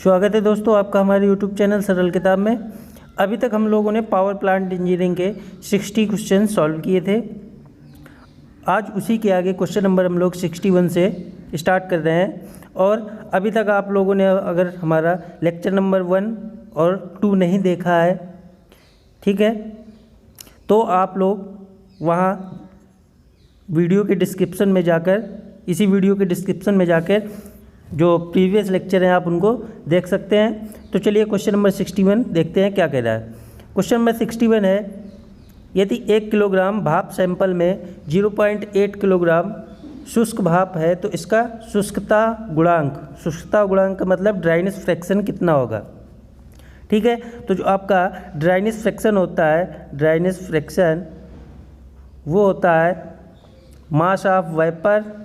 स्वागत है दोस्तों आपका हमारे YouTube चैनल सरल किताब में। अभी तक हम लोगों ने पावर प्लांट इंजीनियरिंग के 60 क्वेश्चन सॉल्व किए थे। आज उसी के आगे क्वेश्चन नंबर हम लोग 61 से स्टार्ट कर रहे हैं। और अभी तक आप लोगों ने अगर हमारा लेक्चर नंबर 1 और 2 नहीं देखा है, ठीक है, तो आप लोग वहाँ वीडियो के डिस्क्रिप्शन में जाकर, इसी वीडियो के डिस्क्रिप्शन में जाकर जो प्रीवियस लेक्चर हैं आप उनको देख सकते हैं। तो चलिए क्वेश्चन नंबर 61 देखते हैं क्या कह रहा है। क्वेश्चन नंबर 61 है, यदि 1 किलोग्राम भाप सैंपल में 0.8 किलोग्राम शुष्क भाप है तो इसका शुष्कता गुणांक का मतलब ड्राइनेस फ्रैक्शन कितना होगा। ठीक है, तो जो आपका ड्राइनेस फ्रैक्शन होता है, ड्राइनेस फ्रैक्शन वो होता है mass of vapour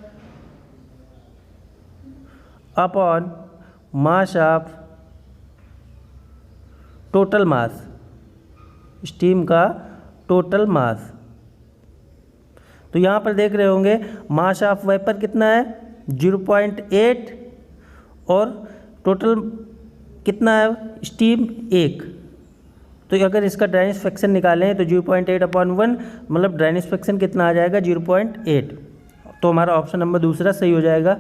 upon mass of total mass, steam का टोटल मास। तो यहाँ पर देख रहे होंगे मास ऑफ वेपर कितना है 0.8 और टोटल कितना है स्टीम 1। तो अगर इसका ड्राइनेस फ्रैक्शन निकालें तो 0.8 अपॉन 1 मतलब ड्राइनेस फ्रैक्शन कितना आ जाएगा 0.8। तो हमारा ऑप्शन नंबर दूसरा सही हो जाएगा।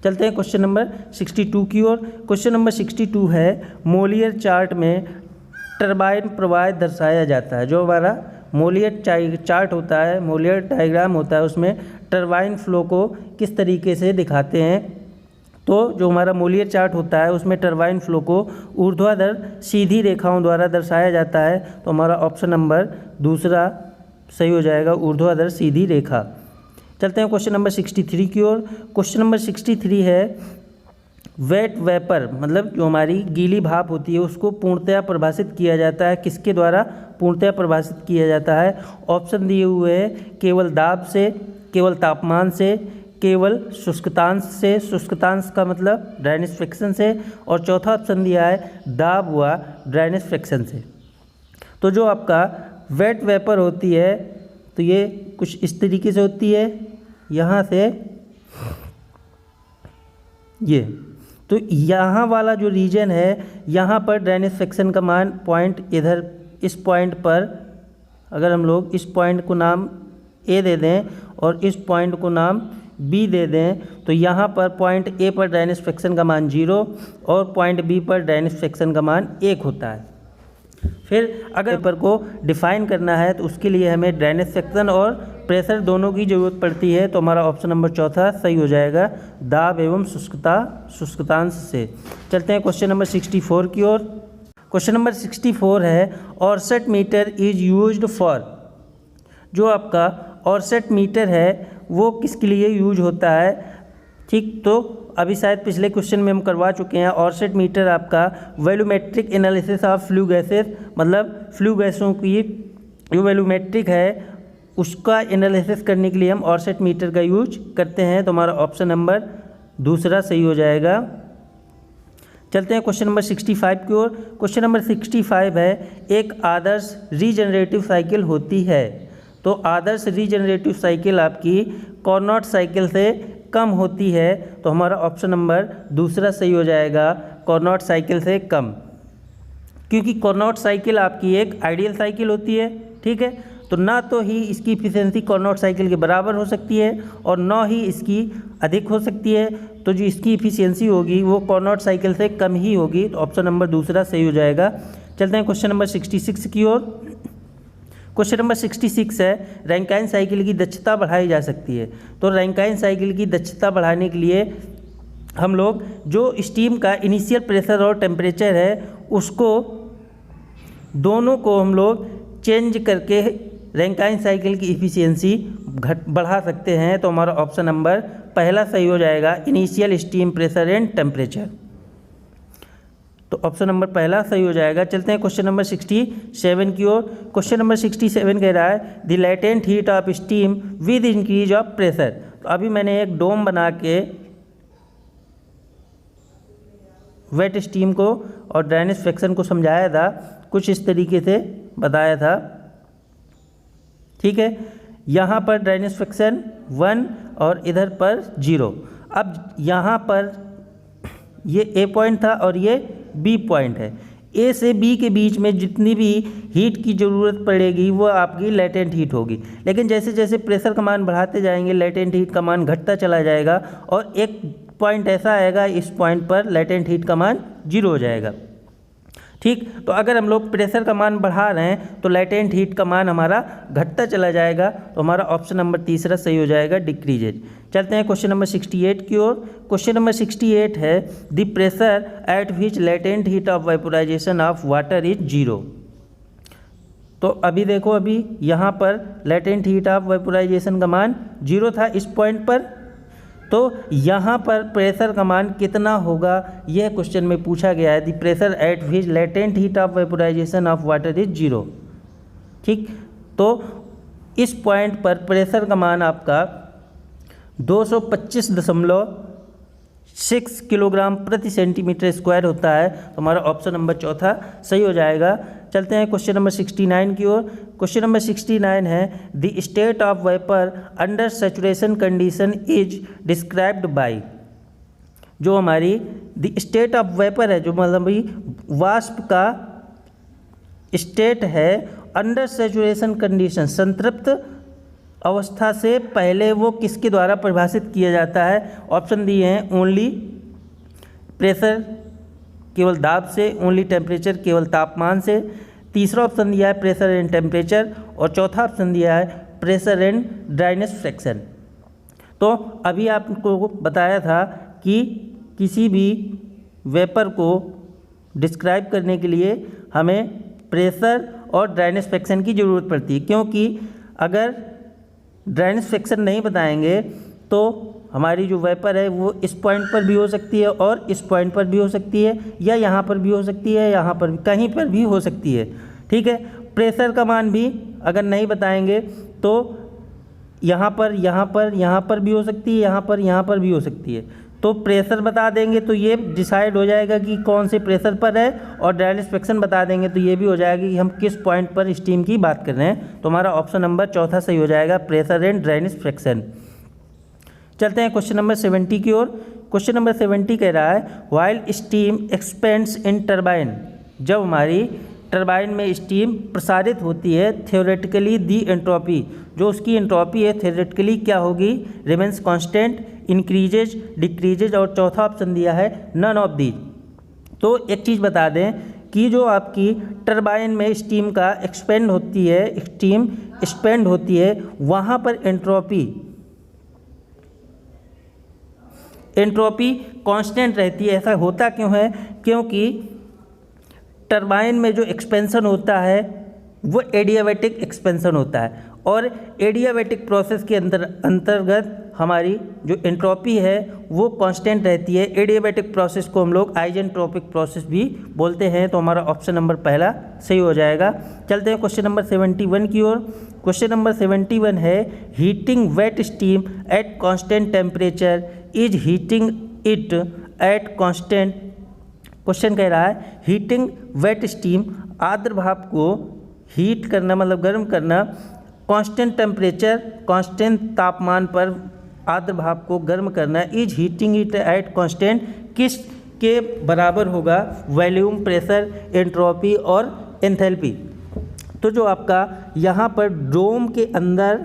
चलते हैं क्वेश्चन नंबर 62 की ओर। क्वेश्चन नंबर 62 है, मोलियर चार्ट में टरबाइन प्रवाह दर्शाया जाता है। जो हमारा मोलियर चार्ट होता है, मोलियर डायग्राम होता है, उसमें टरबाइन फ्लो को किस तरीके से दिखाते हैं। तो जो हमारा मोलियर चार्ट होता है उसमें टरबाइन फ्लो को ऊर्ध्वाधर सीधी रेखाओं द्वारा दर्शाया जाता है। तो हमारा ऑप्शन नंबर दूसरा सही हो जाएगा, ऊर्ध्वाधर सीधी रेखा। चलते हैं क्वेश्चन नंबर 63 की ओर। क्वेश्चन नंबर 63 है, वेट वेपर मतलब जो हमारी गीली भाप होती है उसको पूर्णतया परिभाषित किया जाता है। किसके द्वारा पूर्णतया परिभाषित किया जाता है? ऑप्शन दिए हुए हैं, केवल दाब से, केवल तापमान से, केवल शुष्कतांश से, शुष्कतांश का मतलब ड्राइनेस फ्रैक्शन से, और चौथा ऑप्शन दिया है दाब व ड्राइनेस फ्रैक्शन से। तो जो आपका वेट वेपर होती है तो ये कुछ इस तरीके से होती है, यहाँ से ये। तो यहाँ वाला जो रीजन है यहाँ पर ड्राइनेस फ्रैक्शन का मान पॉइंट, इधर इस पॉइंट पर अगर हम लोग इस पॉइंट को नाम ए दे दें और इस पॉइंट को नाम बी दे दें तो यहाँ पर पॉइंट ए पर ड्राइनेस फ्रैक्शन का मान 0 और पॉइंट बी पर ड्राइनेस फ्रैक्शन का मान 1 होता है। फिर अगर पेपर को डिफाइन करना है तो उसके लिए हमें ड्राइनेस फ्रैक्शन और प्रेशर दोनों की ज़रूरत पड़ती है। तो हमारा ऑप्शन नंबर चौथा सही हो जाएगा, दाब एवं शुष्कतांश से। चलते हैं क्वेश्चन नंबर 64 की ओर। क्वेश्चन नंबर 64 है, ऑरसेट मीटर इज यूज्ड फॉर। जो आपका ऑरसेट मीटर है वो किसके लिए यूज होता है? ठीक, तो अभी शायद पिछले क्वेश्चन में हम करवा चुके हैं। ऑरसेट मीटर आपका वैल्यूमेट्रिक एनालिसिस ऑफ फ्लू गैसेस, मतलब फ्लू गैसों की जो वैल्यूमेट्रिक है उसका एनालिसिस करने के लिए हम ऑरसेट मीटर का यूज करते हैं। तो हमारा ऑप्शन नंबर दूसरा सही हो जाएगा। चलते हैं क्वेश्चन नंबर 65 की ओर। क्वेश्चन नंबर 65 है, एक आदर्श रीजनरेटिव साइकिल होती है। तो आदर्श रीजनरेटिव साइकिल आपकी कार्नोट साइकिल से कम होती है। तो हमारा ऑप्शन नंबर दूसरा सही हो जाएगा, कार्नोट साइकिल से कम, क्योंकि कार्नोट साइकिल आपकी एक आइडियल साइकिल होती है। ठीक है, तो ना तो ही इसकी इफिशियंसी कार्नोट साइकिल के बराबर हो सकती है और ना ही इसकी अधिक हो सकती है। तो जो इसकी इफिशियंसी होगी वो कार्नोट साइकिल से कम ही होगी। तो ऑप्शन नंबर दूसरा सही हो जाएगा। चलते हैं क्वेश्चन नंबर 66 की ओर। क्वेश्चन नंबर 66 है, रैंकाइन साइकिल की दक्षता बढ़ाई जा सकती है। तो रैंकाइन साइकिल की दक्षता बढ़ाने के लिए हम लोग जो स्टीम का इनिशियल प्रेशर और टेम्परेचर है उसको दोनों को हम लोग चेंज करके रैंकाइन साइकिल की इफ़िशियंसी बढ़ा सकते हैं। तो हमारा ऑप्शन नंबर पहला सही हो जाएगा, initial steam pressure and temperature. तो ऑप्शन नंबर पहला सही हो जाएगा। चलते हैं क्वेश्चन नंबर 67 की ओर। क्वेश्चन नंबर 67 कह रहा है, the latent heat of steam with increase of pressure. तो अभी मैंने एक डोम बना के वेट स्टीम को और ड्राइनेस फ्रैक्शन को समझाया था, कुछ इस तरीके से बताया था। ठीक है, यहाँ पर ड्राइनेस फ्रैक्शन 1 और इधर पर 0। अब यहाँ पर ये ए पॉइंट था और ये बी पॉइंट है। ए से बी के बीच में जितनी भी हीट की ज़रूरत पड़ेगी वो आपकी लेटेंट हीट होगी, लेकिन जैसे जैसे प्रेशर का मान बढ़ाते जाएंगे लेटेंट हीट का मान घटता चला जाएगा और एक पॉइंट ऐसा आएगा इस पॉइंट पर लेटेंट हीट का मान 0 हो जाएगा। ठीक, तो अगर हम लोग प्रेशर का मान बढ़ा रहे हैं तो लेटेंट हीट का मान हमारा घटता चला जाएगा, तो हमारा ऑप्शन नंबर तीसरा सही हो जाएगा, डिक्रीजेज। चलते हैं क्वेश्चन नंबर 68 की ओर। क्वेश्चन नंबर 68 है the pressure at which latent heat of vaporisation of water is 0। तो अभी देखो, अभी यहाँ पर लेटेंट हीट ऑफ वेपोराइजेशन का मान 0 था इस पॉइंट पर, तो यहाँ पर प्रेशर का मान कितना होगा यह क्वेश्चन में पूछा गया है। The pressure at which latent heat of vaporisation of water is 0। ठीक, तो इस पॉइंट पर प्रेशर का मान आपका 225.6 किलोग्राम प्रति सेंटीमीटर स्क्वायर होता है, तो हमारा ऑप्शन नंबर चौथा सही हो जाएगा। चलते हैं क्वेश्चन नंबर 69 की ओर। क्वेश्चन नंबर 69 है the state of vapour under saturation condition is described bye. जो हमारी द स्टेट ऑफ वेपर है, जो मतलब भाई वाष्प का स्टेट है अंडर सैचुरेशन कंडीशन, संतृप्त अवस्था से पहले वो किसके द्वारा परिभाषित किया जाता है। ऑप्शन दिए हैं ओनली प्रेशर केवल दाब से, ओनली टेम्परेचर केवल तापमान से, तीसरा ऑप्शन दिया है प्रेशर एंड टेम्परेचर, और चौथा ऑप्शन दिया है प्रेशर एंड ड्राइनेस फ्रैक्शन। तो अभी आपको बताया था कि किसी भी वेपर को डिस्क्राइब करने के लिए हमें प्रेशर और ड्राइनेस फ्रैक्शन की ज़रूरत पड़ती है, क्योंकि अगर ड्राइनेस फ्रैक्शन नहीं बताएंगे तो हमारी जो वेपर है वो इस पॉइंट पर भी हो सकती है और इस पॉइंट पर भी हो सकती है, या यहाँ पर भी हो सकती है, यहाँ पर भी, कहीं पर भी हो सकती है। ठीक है, प्रेशर का मान भी अगर नहीं बताएंगे तो यहाँ पर भी हो सकती है, यहाँ पर भी हो सकती है। तो प्रेशर बता देंगे तो ये डिसाइड हो जाएगा कि कौन से प्रेशर पर है, और ड्राइनेस फ्रैक्शन बता देंगे तो ये भी हो जाएगा कि हम किस पॉइंट पर स्टीम की बात कर रहे हैं। तो हमारा ऑप्शन नंबर चौथा सही हो जाएगा, प्रेशर एंड ड्राइनेस फ्रैक्शन। चलते हैं क्वेश्चन नंबर 70 की ओर। क्वेश्चन नंबर 70 कह रहा है व्हाइल स्टीम एक्सपेंड्स इन टरबाइन। जब हमारी टरबाइन में स्टीम प्रसारित होती है, थ्योरेटिकली दी एंट्रोपी, जो उसकी एंट्रोपी है थ्योरेटिकली क्या होगी, रिमेंस कांस्टेंट, इंक्रीजेज, डिक्रीजेज, और चौथा ऑप्शन दिया है नन ऑफ दीज। तो एक चीज़ बता दें कि जो आपकी टरबाइन में स्टीम का एक्सपेंड होती है, स्टीम एक्सपेंड होती है, वहाँ पर एंट्रोपी कांस्टेंट रहती है। ऐसा होता क्यों है, क्योंकि टरबाइन में जो एक्सपेंशन होता है वो एडियाबैटिक एक्सपेंशन होता है, और एडियाबैटिक प्रोसेस के अंतर्गत हमारी जो एंट्रोपी है वो कांस्टेंट रहती है। एडियाबैटिक प्रोसेस को हम लोग आइजेंट्रोपिक प्रोसेस भी बोलते हैं, तो हमारा ऑप्शन नंबर पहला सही हो जाएगा। चलते हैं क्वेश्चन नंबर 71 की ओर। क्वेश्चन नंबर 71 है heating wet steam at constant temperature is heating it at constant. Question कह रहा है हीटिंग वेट स्टीम, आर्द्र भाप को हीट करना मतलब गर्म करना, कांस्टेंट टेम्परेचर, कांस्टेंट तापमान पर आर्द्र भाप को गर्म करना, is heating it at constant किस के बराबर होगा, वॉल्यूम, प्रेशर, एंट्रोपी और एंथैल्पी। तो जो आपका यहाँ पर डोम के अंदर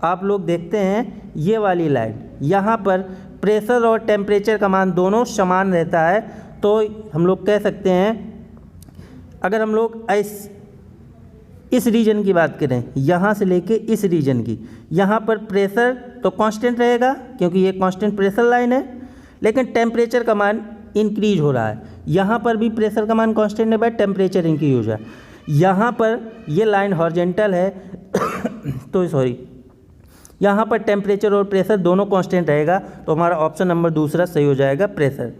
आप लोग देखते हैं ये वाली लाइन, यहाँ पर प्रेशर और टेम्परेचर का मान दोनों समान रहता है, तो हम लोग कह सकते हैं अगर हम लोग इस रीजन की बात करें, यहाँ से लेके इस रीजन की, यहाँ पर प्रेशर तो कांस्टेंट रहेगा क्योंकि ये कांस्टेंट प्रेशर लाइन है, लेकिन टेम्परेचर का मान इंक्रीज हो रहा है। यहाँ पर भी प्रेशर का मान कांस्टेंट है, बट टेम्परेचर इंक्रीज हो रहा है। यहाँ पर ये लाइन हॉरिजॉन्टल है तो सॉरी, यहाँ पर टेम्परेचर और प्रेशर दोनों कांस्टेंट रहेगा, तो हमारा ऑप्शन नंबर दूसरा सही हो जाएगा, प्रेशर।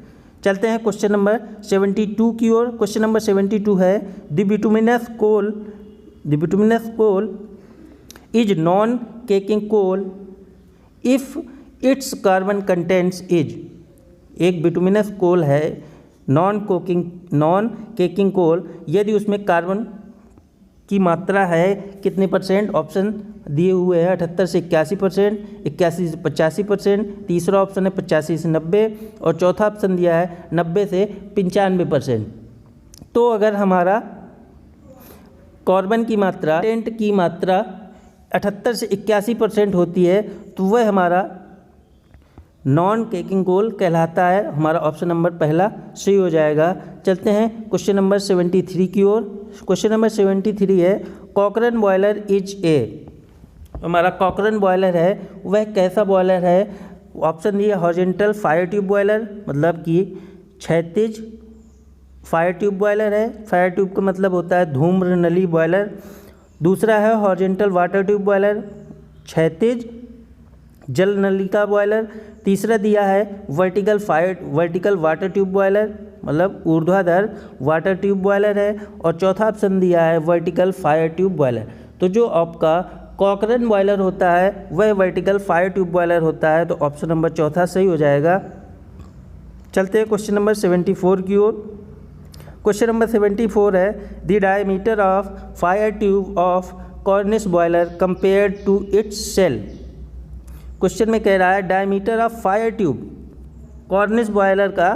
चलते हैं क्वेश्चन नंबर 72 की ओर। क्वेश्चन नंबर 72 है the bituminous coal is non caking coal if its carbon contents is. एक बिटुमिनस कोल है नॉन केकिंग कोल, यदि उसमें कार्बन की मात्रा है कितने परसेंट, ऑप्शन दिए हुए हैं 78 से 81%, 81 से 85%, तीसरा ऑप्शन है 85 से 90 और चौथा ऑप्शन दिया है 90 से 95%। तो अगर हमारा कार्बन की मात्रा टेंट की मात्रा 78 से 81% होती है तो वह हमारा नॉन केकिंग कोल कहलाता है। हमारा ऑप्शन नंबर पहला सही हो जाएगा। चलते हैं क्वेश्चन नंबर 73 की ओर। क्वेश्चन नंबर 73 है कॉकरन बॉयलर इज ए। हमारा कॉकरन बॉयलर है वह कैसा बॉयलर है। ऑप्शन दिए हॉरिजॉन्टल फायर ट्यूब बॉयलर, मतलब कि क्षैतिज फायर ट्यूब बॉयलर है। फायर ट्यूब का मतलब होता है धूम्र नली बॉयलर। दूसरा है हॉरिजॉन्टल वाटर ट्यूब बॉयलर, क्षैतिज जल नलिका बॉयलर। तीसरा दिया है वर्टिकल वाटर ट्यूब बॉयलर, मतलब ऊर्ध्वाधर वाटर ट्यूब बॉयलर है। और चौथा ऑप्शन दिया है वर्टिकल फायर ट्यूब बॉयलर। तो जो आपका कॉकरन बॉयलर होता है वह वर्टिकल फायर ट्यूब बॉयलर होता है। तो ऑप्शन नंबर चौथा सही हो जाएगा। चलते हैं क्वेश्चन नंबर 74 की ओर। क्वेश्चन नंबर 74 है the diameter of fire tube of Cornish boiler compared to its shell. Question में कह रहा है diameter of fire tube, Cornish boiler का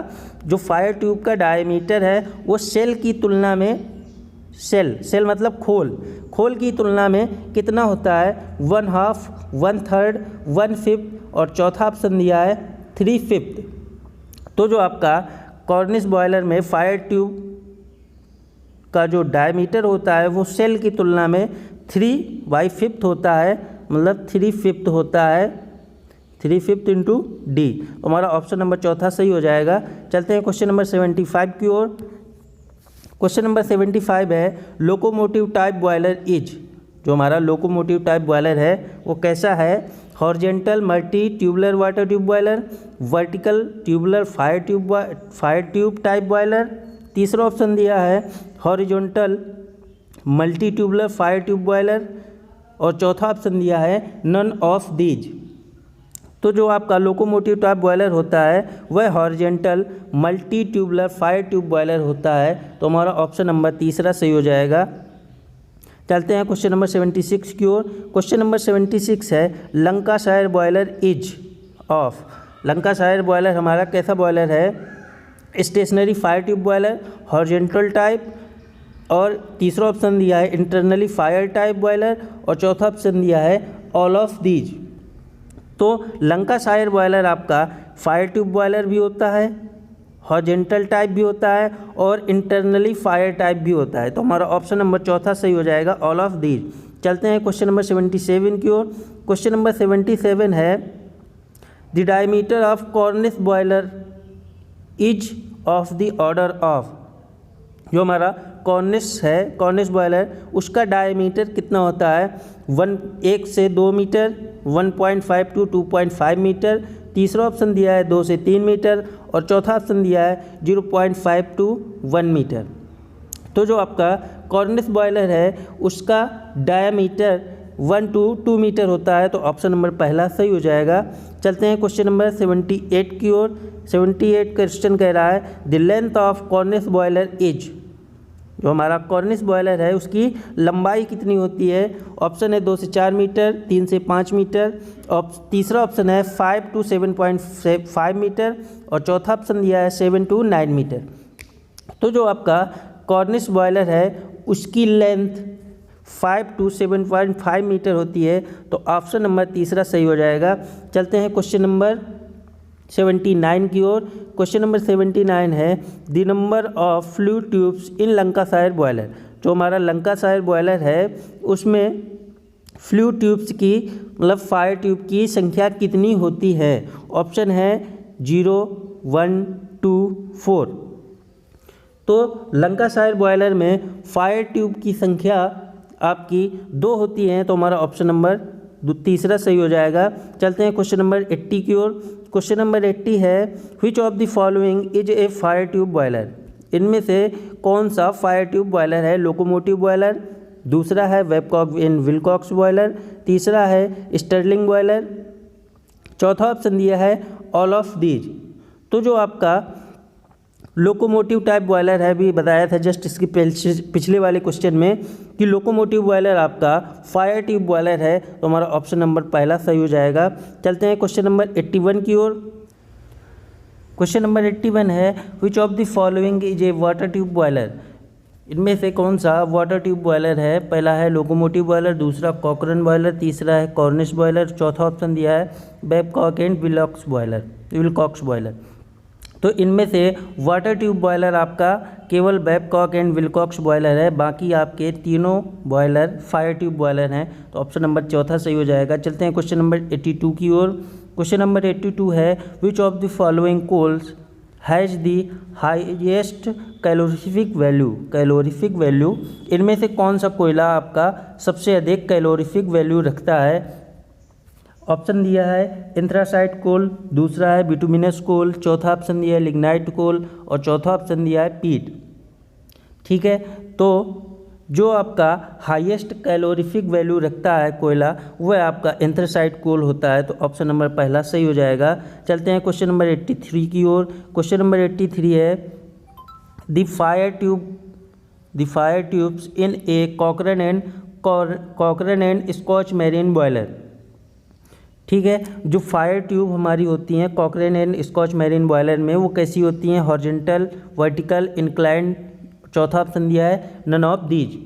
जो फायर ट्यूब का डायमीटर है वो सेल की तुलना में, सेल मतलब खोल की तुलना में कितना होता है, 1/2, 1/3, 1/5 और चौथा ऑप्शन दिया है 3/5। तो जो आपका कॉर्निश बॉयलर में फायर ट्यूब का जो डायमीटर होता है वो सेल की तुलना में 3/5 होता है, मतलब 3/5 होता है, 3/5 इंटू डी। तो हमारा ऑप्शन नंबर चौथा सही हो जाएगा। चलते हैं क्वेश्चन नंबर 75 की ओर। क्वेश्चन नंबर 75 है लोकोमोटिव टाइप बॉयलर इज। जो हमारा लोकोमोटिव टाइप बॉयलर है वो कैसा है, horizontal multi tubular water tube boiler, vertical tubular fire tube type boiler. तीसरा ऑप्शन दिया है horizontal multi tubular fire tube boiler और चौथा ऑप्शन दिया है नन ऑफ दीज। तो जो आपका लोकोमोटिव टाइप बॉयलर होता है वह horizontal multi tubular fire tube boiler होता है। तो हमारा ऑप्शन नंबर तीसरा सही हो जाएगा। चलते हैं क्वेश्चन नंबर 76 की ओर। क्वेश्चन नंबर 76 है Lancashire boiler is of. Lancashire boiler हमारा कैसा बॉयलर है, stationary fire tube boiler, horizontal type और तीसरा ऑप्शन दिया है इंटरनली फायर टाइप बॉयलर और चौथा ऑप्शन दिया है ऑल ऑफ दीज। तो लंकाशायर बॉयलर आपका फायर ट्यूब बॉयलर भी होता है, हॉरिजॉन्टल टाइप भी होता है और इंटरनली फायर टाइप भी होता है। तो हमारा ऑप्शन नंबर चौथा सही हो जाएगा, ऑल ऑफ दीज। चलते हैं क्वेश्चन नंबर 77 की ओर। क्वेश्चन नंबर 77 है the diameter of Cornish boiler is of the order of. जो हमारा कॉर्निश है, कॉर्निश बॉयलर, उसका डायमीटर कितना होता है, 1 से 2 मीटर, 1.5 to 2.5 मीटर। तीसरा ऑप्शन दिया है 2 से 3 मीटर और चौथा ऑप्शन दिया है 0.5 to 1 मीटर। तो जो आपका कॉर्निश बॉयलर है उसका डायमीटर 1 to 2 मीटर होता है। तो ऑप्शन नंबर पहला सही हो जाएगा। चलते हैं क्वेश्चन नंबर 78 की ओर। 78 क्वेश्चन कह रहा है the length of Cornish boiler is. जो हमारा कॉर्निश बॉयलर है उसकी लंबाई कितनी होती है। ऑप्शन है 2 से 4 मीटर, 3 से 5 मीटर और तीसरा ऑप्शन है 5 to 7.5 मीटर और चौथा ऑप्शन दिया है 7 to 9 मीटर। तो जो आपका कॉर्निश बॉयलर है उसकी लेंथ 5 to 7.5 मीटर होती है। तो ऑप्शन नंबर तीसरा सही हो जाएगा। चलते हैं क्वेश्चन नंबर 79 की ओर। क्वेश्चन नंबर 79 है the number of fluid tubes in Lancashire boiler. जो हमारा लंकाशायर बॉयलर है उसमें फ्लूइड ट्यूब्स की, मतलब फायर ट्यूब की संख्या कितनी होती है। ऑप्शन है 0, 1, 2, 4। तो लंकाशायर बॉयलर में फायर ट्यूब की संख्या आपकी 2 होती हैं। तो हमारा ऑप्शन नंबर तीसरा सही हो जाएगा। चलते हैं क्वेश्चन नंबर 80 की ओर। क्वेश्चन नंबर 80 है which of the following is a fire tube boiler. इनमें से कौन सा फायर ट्यूब बॉयलर है, लोकोमोटिव बॉयलर, दूसरा है बेबकॉक एंड विलकॉक्स बॉयलर, तीसरा है स्टर्लिंग बॉयलर, चौथा ऑप्शन दिया है ऑल ऑफ दीज। तो जो आपका लोकोमोटिव टाइप बॉयलर है, भी बताया था जस्ट इसके पिछले वाले क्वेश्चन में कि लोकोमोटिव बॉयलर आपका फायर ट्यूब बॉयलर है, तो हमारा ऑप्शन नंबर पहला सही हो जाएगा। चलते हैं क्वेश्चन नंबर 81 की ओर। क्वेश्चन नंबर 81 है which of the following is a water tube boiler. इनमें से कौन सा वाटर ट्यूब बॉयलर है? पहला है लोकोमोटिव बॉयलर, दूसरा कॉकरन बॉयलर, तीसरा है कॉर्निश बॉयलर, चौथा ऑप्शन दिया है बेबकॉक एंड विलकॉक्स बॉयलर। तो इनमें से वाटर ट्यूब बॉयलर आपका केवल बेबकॉक एंड विलकॉक्स बॉयलर है, बाकी आपके तीनों बॉयलर फायर ट्यूब बॉयलर हैं, तो ऑप्शन नंबर चौथा सही हो जाएगा। चलते हैं क्वेश्चन नंबर 82 की ओर। क्वेश्चन नंबर 82 है which of the following coals has the highest calorific value. इनमें से कौन सा कोयला आपका सबसे अधिक कैलोरीफिक वैल्यू रखता है? ऑप्शन दिया है एंथ्रासाइट कोल, दूसरा है बिटुमिनस कोल, चौथा ऑप्शन दिया है लिग्नाइट कोल और चौथा ऑप्शन दिया है पीट। ठीक है, तो जो आपका हाईएस्ट कैलोरीफिक वैल्यू रखता है कोयला वह आपका एंथ्रासाइट कोल होता है, तो ऑप्शन नंबर पहला सही हो जाएगा। चलते हैं क्वेश्चन नंबर 83 की ओर। क्वेश्चन नंबर 83 है the fire tubes in a Cochran and Scotch marine boiler. ठीक है, जो फायर ट्यूब हमारी होती हैं Cochran and Scotch marine boiler में, वो कैसी होती हैं? हॉरिजॉन्टल, वर्टिकल, इंक्लाइंड, चौथा ऑप्शन दिया है नन ऑफ दीज।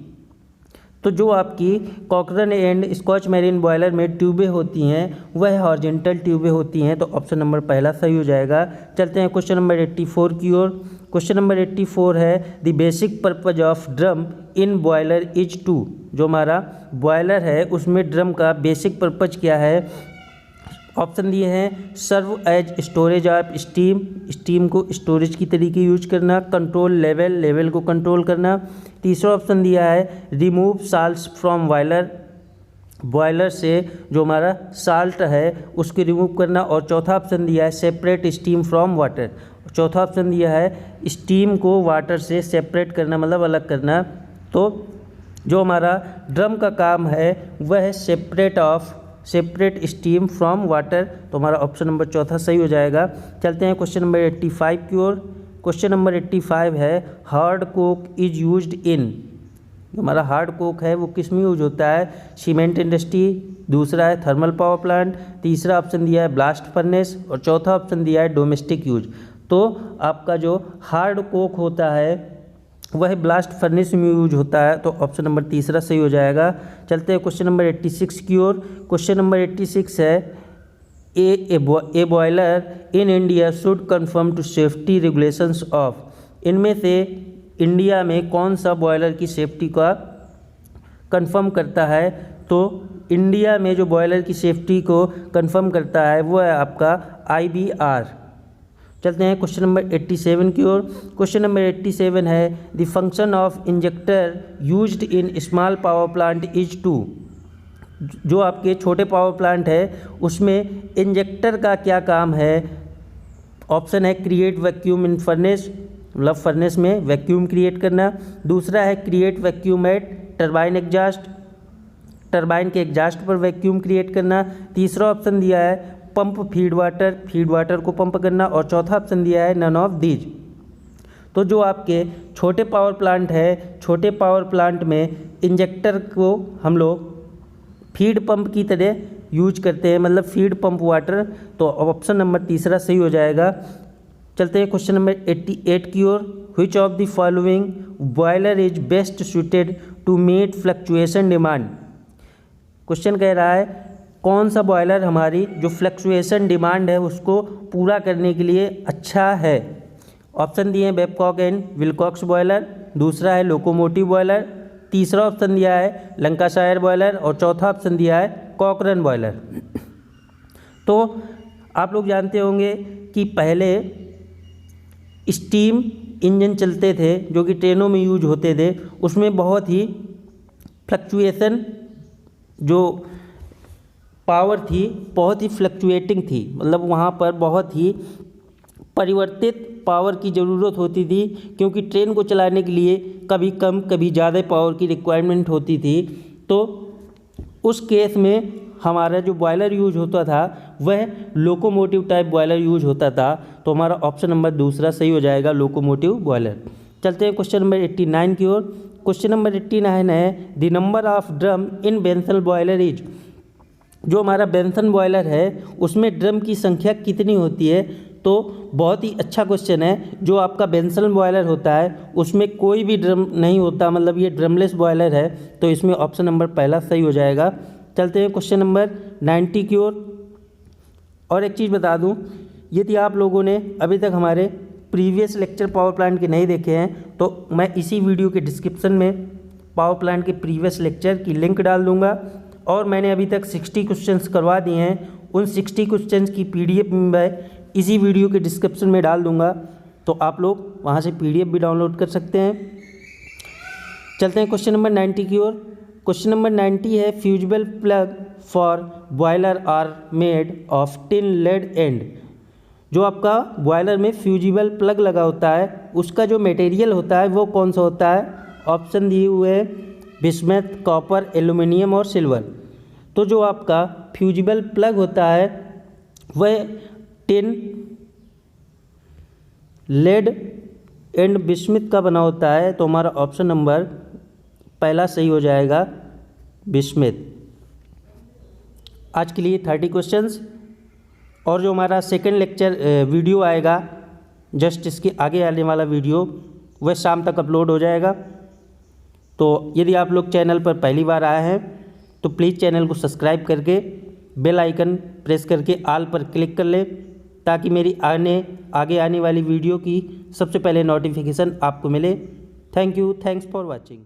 तो जो आपकी Cochran and Scotch marine boiler में ट्यूबें होती हैं वह हॉरिजॉन्टल ट्यूबें होती हैं, तो ऑप्शन नंबर पहला सही हो जाएगा। चलते हैं क्वेश्चन नंबर 84 की ओर। क्वेश्चन नंबर 84 है the basic purpose of drum in boiler is to. जो हमारा बॉयलर है उसमें ड्रम का बेसिक पर्पज क्या है? ऑप्शन दिए हैं serve as storage of steam को स्टोरेज की तरीके यूज करना, कंट्रोल लेवल को कंट्रोल करना, तीसरा ऑप्शन दिया है रिमूव साल्ट्स फ्रॉम बॉयलर से जो हमारा साल्ट है उसको रिमूव करना, और चौथा ऑप्शन दिया है सेपरेट स्टीम फ्रॉम वाटर। चौथा ऑप्शन दिया है स्टीम को वाटर से सेपरेट करना, मतलब अलग करना। तो जो हमारा ड्रम का काम है वह है सेपरेट स्टीम फ्रॉम वाटर, तो हमारा ऑप्शन नंबर चौथा सही हो जाएगा। चलते हैं क्वेश्चन नंबर 85 की ओर। क्वेश्चन नंबर 85 है hard Coke is used in. हमारा हार्ड कोक है वो किस में यूज होता है? सीमेंट इंडस्ट्री, दूसरा है थर्मल पावर प्लांट, तीसरा ऑप्शन दिया है ब्लास्ट फर्नेस और चौथा ऑप्शन दिया है डोमेस्टिक यूज। तो आपका जो हार्ड कोक होता है वह ब्लास्ट फर्नेस में यूज होता है, तो ऑप्शन नंबर तीसरा सही हो जाएगा। चलते हैं क्वेश्चन नंबर 86 की ओर। क्वेश्चन नंबर 86 है a boiler in India should conform to safety regulations of. इनमें से इंडिया में कौन सा बॉयलर की सेफ्टी का कंफर्म करता है? तो इंडिया में जो बॉयलर की सेफ्टी को कंफर्म करता है वो है आपका IBR। चलते हैं क्वेश्चन नंबर 87 की ओर। क्वेश्चन नंबर 87 है the function of injector used in small power plant is to. जो आपके छोटे पावर प्लांट है उसमें इंजेक्टर का क्या काम है? ऑप्शन है क्रिएट वैक्यूम इन फर्नेस, मतलब फर्नेस में वैक्यूम क्रिएट करना, दूसरा है create vacuum at turbine exhaust, turbine के एग्जास्ट पर वैक्यूम क्रिएट करना, तीसरा ऑप्शन दिया है पंप फीड वाटर को पंप करना और चौथा ऑप्शन दिया है नन ऑफ दीज। तो जो आपके छोटे पावर प्लांट है, छोटे पावर प्लांट में इंजेक्टर को हम लोग फीड पंप की तरह यूज करते हैं, मतलब फीड पंप वाटर, तो ऑप्शन नंबर तीसरा सही हो जाएगा। चलते हैं क्वेश्चन नंबर 88 की ओर। Which of the following boiler is best suited to meet fluctuation demand. Question कह रहा है कौन सा बॉयलर हमारी जो फ्लक्चुएशन डिमांड है उसको पूरा करने के लिए अच्छा है? ऑप्शन दिए हैं बेबकॉक एंड विलकॉक्स बॉयलर, दूसरा है लोकोमोटिव बॉयलर, तीसरा ऑप्शन दिया है लंकाशायर बॉयलर और चौथा ऑप्शन दिया है कॉकरन बॉयलर। तो आप लोग जानते होंगे कि पहले स्टीम इंजन चलते थे जो कि ट्रेनों में यूज होते थे, उसमें बहुत ही फ्लक्चुएशन जो पावर थी बहुत ही फ्लक्चुएटिंग थी, मतलब वहाँ पर बहुत ही परिवर्तित पावर की ज़रूरत होती थी, क्योंकि ट्रेन को चलाने के लिए कभी कम कभी ज़्यादा पावर की रिक्वायरमेंट होती थी। तो उस केस में हमारा जो बॉयलर यूज होता था वह लोकोमोटिव टाइप बॉयलर यूज होता था। तो हमारा ऑप्शन नंबर दूसरा सही हो जाएगा, लोकोमोटिव बॉयलर। चलते हैं क्वेश्चन नंबर 89 की ओर। क्वेश्चन नंबर 89 है the number of drum in Benson boiler is. जो हमारा बेंसन बॉयलर है उसमें ड्रम की संख्या कितनी होती है। तो बहुत ही अच्छा क्वेश्चन है। जो आपका बेंसन बॉयलर होता है उसमें कोई भी ड्रम नहीं होता, मतलब ये ड्रमलेस बॉयलर है, तो इसमें ऑप्शन नंबर पहला सही हो जाएगा। चलते हैं क्वेश्चन नंबर 90 की ओर। और एक चीज़ बता दूं, यदि आप लोगों ने अभी तक हमारे प्रीवियस लेक्चर पावर प्लांट के नहीं देखे हैं तो मैं इसी वीडियो के डिस्क्रिप्शन में पावर प्लांट के प्रीवियस लेक्चर की लिंक डाल दूंगा। और मैंने अभी तक 60 क्वेश्चंस करवा दिए हैं, उन 60 क्वेश्चंस की PDF मैं इसी वीडियो के डिस्क्रिप्शन में डाल दूंगा, तो आप लोग वहाँ से PDF भी डाउनलोड कर सकते हैं। चलते हैं क्वेश्चन नंबर 90 की ओर। क्वेश्चन नंबर 90 है fusible plug for boiler are made of tin lead and. जो आपका बॉयलर में फ्यूजिबल प्लग लगा होता है उसका जो मटेरियल होता है वो कौन सा होता है। ऑप्शन दिए हुए हैं बिस्मथ, कॉपर, एल्युमिनियम और सिल्वर। तो जो आपका फ्यूजिबल प्लग होता है वह टिन, लेड एंड बिस्मथ का बना होता है। तो हमारा ऑप्शन नंबर पहला सही हो जाएगा, बिस्मथ। आज के लिए 30 क्वेश्चंस। और जो हमारा सेकंड लेक्चर वीडियो आएगा, जस्ट इसके आगे आने वाला वीडियो, वह शाम तक अपलोड हो जाएगा। तो यदि आप लोग चैनल पर पहली बार आए हैं तो प्लीज़ चैनल को सब्सक्राइब करके बेल आइकन प्रेस करके ऑल पर क्लिक कर लें, ताकि मेरी आगे आने वाली वीडियो की सबसे पहले नोटिफिकेशन आपको मिले। Thank you, thanks for watching.